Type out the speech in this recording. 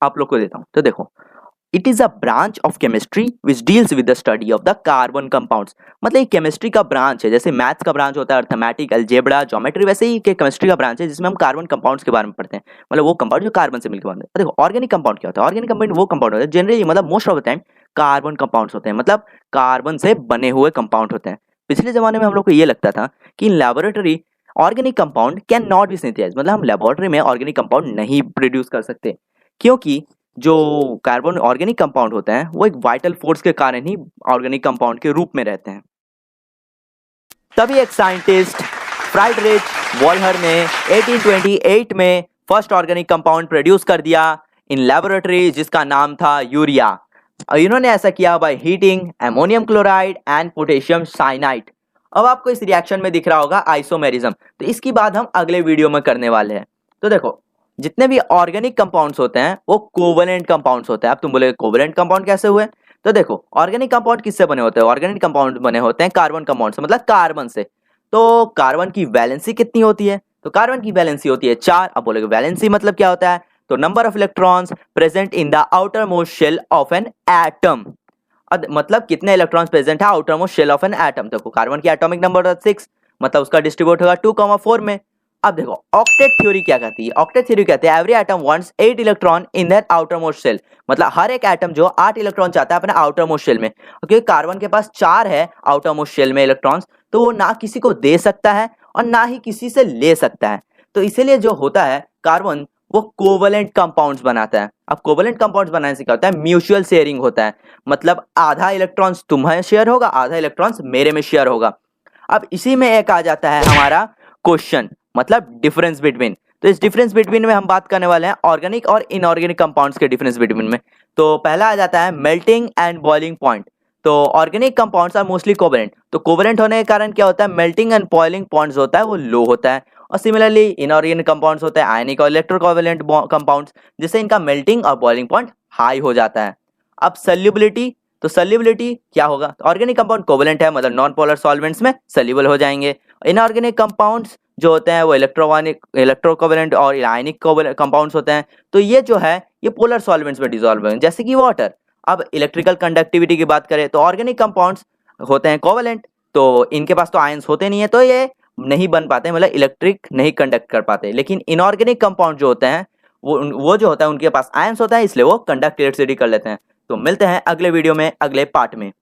आप लोग को देता हूँ। तो देखो, it is a branch of chemistry which deals with the study of the carbon compounds. मतलब ये केमिस्ट्री का ब्रांच है, जैसे मैथ्स का ब्रांच होता है अर्थमेटिक, अलजेब्रा, ज्योमेट्री, वैसे ही केमिस्ट्री का ब्रांच है जिसमें हम कार्बन कंपाउंड्स के बारे में पढ़ते हैं, मतलब वो कंपाउंड जो कार्बन से मिलकर बनते हैं। देखो ऑर्गेनिक कंपाउंड क्या होता है, ऑर्गेनिक कंपाउंड वो कंपाउंड होता है जनरली, मतलब most of the time carbon compounds होते हैं, मतलब कार्बन से बने हुए कंपाउंड होते हैं। पिछले जमाने में हम लोग को ये लगता था कि in laboratory organic compound can not be synthesized, मतलब हम लेबोरेटरी में ऑर्गेनिक कंपाउंड नहीं प्रोड्यूस कर सकते, क्योंकि जो कार्बन ऑर्गेनिक कंपाउंड होते हैं वो एक वाइटल फोर्स के कारण ही ऑर्गेनिक कंपाउंड के रूप में रहते हैं। तभी एक साइंटिस्ट फ्राइडरिच वॉलहर ने 1828 में फर्स्ट ऑर्गेनिक कंपाउंड प्रोड्यूस कर दिया इन लेबोरेटरी, जिसका नाम था यूरिया। इन्होंने ऐसा किया by heating ammonium chloride and potassium cyanide. अब आपको इस रिएक्शन में दिख रहा होगा आइसोमेरिज्म, तो इसकी बात हम अगले वीडियो में करने वाले हैं। तो देखो, जितने भी ऑर्गेनिक कंपाउंड्स होते हैं वो कोवेलेंट कंपाउंड्स होते हैं। अब तुम बोले कोवेलेंट कंपाउंड कैसे हुए, तो देखो ऑर्गेनिक कंपाउंड किससे बने होते हैं, ऑर्गेनिक कंपाउंड बने होते हैं कार्बन कंपाउंड से, मतलब कार्बन से। तो कार्बन की वैलेंसी कितनी होती है, तो कार्बन की वैलेंसी होती है 4। अब बोलोगे वैलेंसी मतलब क्या होता है, तो number of electrons present in the outermost shell of an atom, मतलब कितने इलेक्ट्रॉन्स प्रेजेंट है outermost shell of an atom. देखो कार्बन की एटॉमिक नंबर 6, मतलब उसका डिस्ट्रीब्यूट होगा 2,4 में। अब देखो ऑक्टेट थ्योरी क्या कहती है, ऑक्टेट थ्योरी कहते हैं every atom wants 8 electron in their outermost shell, मतलब हर एक एटम जो 8 इलेक्ट्रॉन चाहता है अपने आउटर मोस्ट शेल में। क्योंकि कार्बन के पास 4 है आउटर मोस्ट शेल में इलेक्ट्रॉन्स, तो वो ना किसी को दे सकता है और ना ही किसी से ले सकता है। तो इसीलिए जो होता है कार्बन वो कोवेलेंट कंपाउंड्स बनाता है। अब कोवेलेंट कंपाउंड्स बनाने से क्या होता है, म्यूचुअल शेयरिंग होता है, मतलब आधा इलेक्ट्रॉन्स तुम्हें शेयर होगा, आधा इलेक्ट्रॉन्स मेरे में शेयर होगा। अब इसी में एक आ जाता है हमारा क्वेश्चन, मतलब डिफरेंस बिटवीन। तो इस डिफरेंस बिटवीन में हम बात करने वाले हैं ऑर्गेनिक और इनऑर्गेनिक कंपाउंड्स के डिफरेंस बिटवीन में। तो पहला आ जाता है मेल्टिंग एंड बॉइलिंग पॉइंट। तो organic compounds are mostly covalent, तो कोवेलेंट होने के कारण क्या होता है, मेल्टिंग एंड बॉइलिंग पॉइंट्स होता है वो लो होता है। और सिमिलरली इनऑर्गेनिक कंपाउंड्स होते हैं आयनिक और इलेक्ट्रोकोवेलेंट कंपाउंड्स, जिससे इनका मेल्टिंग और बॉइलिंग पॉइंट हाई हो जाता है। अब सल्युबिलिटी, तो सल्युबिलिटी क्या होगा, तो ऑर्गेनिक कंपाउंड कोवेलेंट है, मतलब नॉन पोलर सॉल्वेंट्स में सल्युबल हो जाएंगे। इनऑर्गेनिक कंपाउंड्स जो होते हैं वो इलेक्ट्रोकोवेलेंट और आयनिक कंपाउंड्स होते हैं, तो ये जो है ये पोलर सॉल्वेंट्स में डिसॉल्व होंगे, जैसे कि वाटर। अब इलेक्ट्रिकल कंडक्टिविटी की बात करें तो ऑर्गेनिक कंपाउंड्स होते हैं कोवेलेंट, तो इनके पास तो आयंस होते नहीं है, तो ये नहीं बन पाते, मतलब इलेक्ट्रिक नहीं कंडक्ट कर पाते। लेकिन इनऑर्गेनिक कंपाउंड जो होते हैं वो जो होता है उनके पास आयंस होता है, इसलिए वो कंडक्ट इलेक्ट्रिसिटी कर लेते हैं। तो मिलते हैं अगले वीडियो में अगले पार्ट में।